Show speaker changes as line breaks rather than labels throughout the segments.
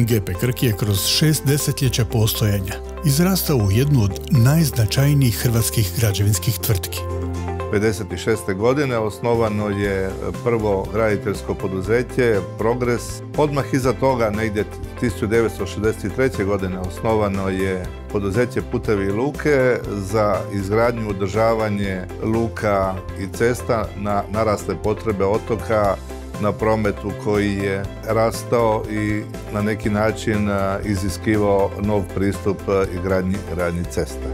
GP Krk je kroz 6 desetljeća postojanja izrastao u jednu od najznačajnijih hrvatskih građevinskih tvrtki.
1956. godine osnovano je prvo graditeljsko poduzeće Progres. Odmah iza toga, negdje 1963. godine, osnovano je poduzeće Putevi i luke za izgradnju i održavanje luka i cesta na narasle potrebe otoka, na prometu koji je rastao i na neki način iziskivao nov pristup i gradnji cesta.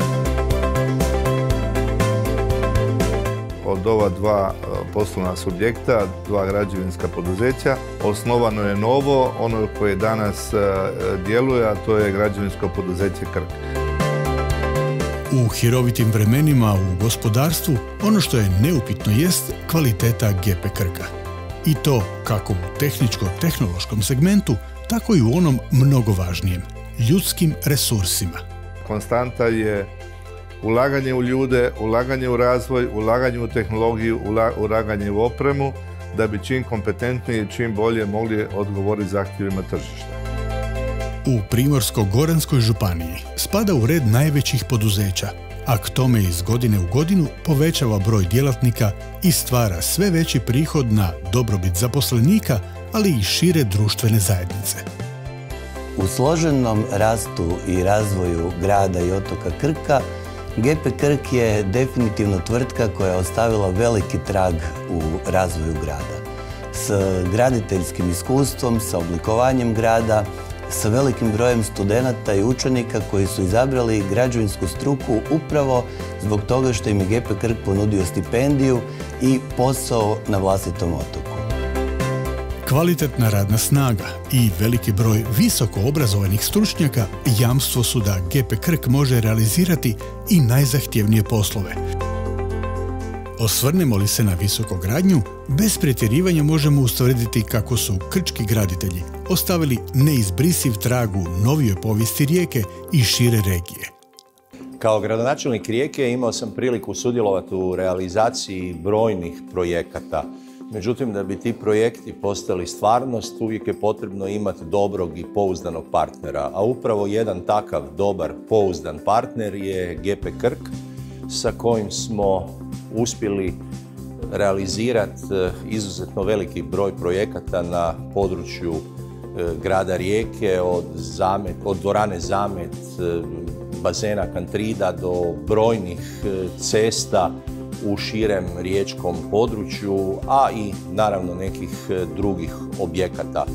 Od ova dva poslovna subjekta, dva građevinska poduzeća, osnovano je novo, ono koje danas djeluje, a to je građevinsko poduzeće Krk.
U hirovitim vremenima u gospodarstvu ono što je neupitno jest kvaliteta GP Krka. I to kako u tehničko-tehnološkom segmentu, tako i u onom mnogo važnijem, ljudskim resursima.
Konstanta je ulaganje u ljude, ulaganje u razvoj, ulaganje u tehnologiju, ulaganje u opremu, da bi čim kompetentnije i čim bolje mogli odgovoriti zahtjevima tržišta.
U Primorsko-goranskoj županiji spada u red najvećih poduzeća, a k tome iz godine u godinu povećava broj djelatnika i stvara sve veći prihod na dobrobit zaposlenika, ali i šire društvene zajednice.
U složenom rastu i razvoju grada i otoka Krka, GP Krk je definitivno tvrtka koja je ostavila veliki trag u razvoju grada. S graditeljskim iskustvom, sa oblikovanjem grada, sa velikim brojem studenata i učenika koji su izabrali građevinsku struku upravo zbog toga što im je GP Krk ponudio stipendiju i posao na vlastitom otoku.
Kvalitetna radna snaga i veliki broj visoko obrazovanih stručnjaka jamstvo su da GP Krk može realizirati i najzahtjevnije poslove. Osvrnemo li se na visokogradnju, bez pretjerivanja možemo ustvrditi kako su krčki graditelji ostavili neizbrisiv trag u novijoj povijesti Rijeke i šire regije.
Kao gradonačelnik Rijeke imao sam priliku sudjelovati u realizaciji brojnih projekata. Međutim, da bi ti projekti postali stvarnost, uvijek je potrebno imati dobrog i pouzdanog partnera. A upravo jedan takav dobar, pouzdan partner je GP Krk, sa kojim smo uspjeli realizirati izuzetno veliki broj projekata na području grada Rijeke, od dvorane Zamet, bazena Kantrida do brojnih cesta u širem riječkom području, a i naravno nekih drugih objekata.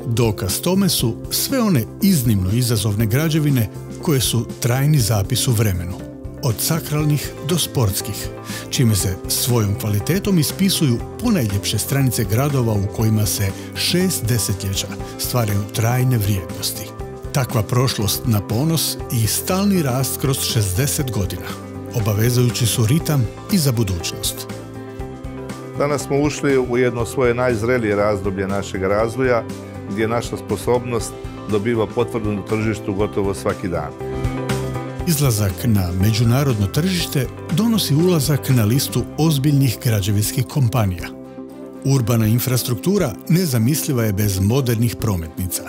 Dokaz tome su sve one iznimno izazovne građevine koje su trajni zapis u vremenu, od sakralnih do sportskih, čime se svojom kvalitetom ispisuju ponajljepše stranice gradova u kojima se 6 desetljeća stvaraju trajne vrijednosti. Takva prošlost na ponos i stalni rast kroz 60 godina. Obavezujući su ritam i za budućnost.
Danas smo ušli u jedno svoje najzrelije razdoblje našeg razvoja, gdje naša sposobnost dobiva potvrdu na tržištu gotovo svaki dan.
Izlazak na međunarodno tržište donosi ulazak na listu ozbiljnih građevinskih kompanija. Urbana infrastruktura nezamisliva je bez modernih prometnica,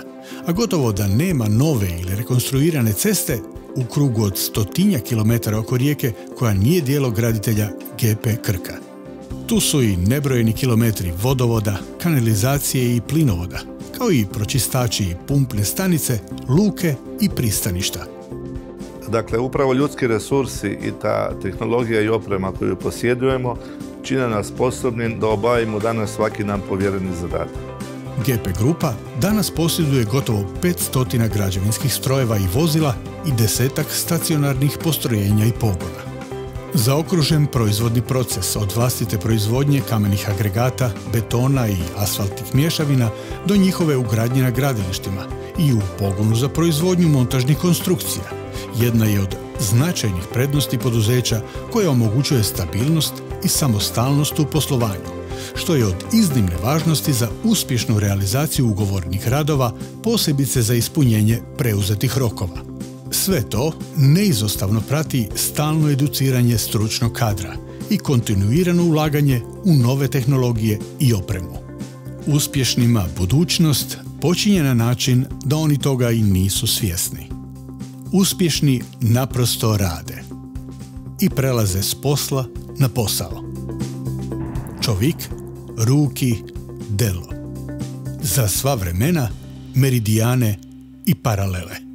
a gotovo da nema nove ili rekonstruirane ceste u krugu od 100 kilometara oko Rijeke koja nije dijelo graditelja GP Krka. Tu su i nebrojeni kilometri vodovoda, kanalizacije i plinovoda, kao i pročistači i pumpne stanice, luke i pristaništa.
Dakle, upravo ljudski resursi i ta tehnologija i oprema koju posjedujemo čine nas sposobnim da obavimo danas svaki nam povjereni zadatak.
GP Grupa danas posjeduje gotovo 500 građevinskih strojeva i vozila i 10-ak stacionarnih postrojenja i pogona. Zaokružen proizvodni proces od vlastite proizvodnje kamenih agregata, betona i asfaltnih mješavina do njihove ugradnje na gradilištima i u pogonu za proizvodnju montažnih konstrukcija. Jedna je od značajnih prednosti poduzeća koja omogućuje stabilnost i samostalnost u poslovanju, što je od iznimne važnosti za uspješnu realizaciju ugovornih radova, posebice za ispunjenje preuzetih rokova. Sve to neizostavno prati stalno educiranje stručnog kadra i kontinuirano ulaganje u nove tehnologije i opremu. Uspješnima budućnost, počinje na način da oni toga i nisu svjesni. Uspješni naprosto rade i prelaze s posla na posao. Čovjek, ruki, delo. Za sva vremena, meridijane i paralele.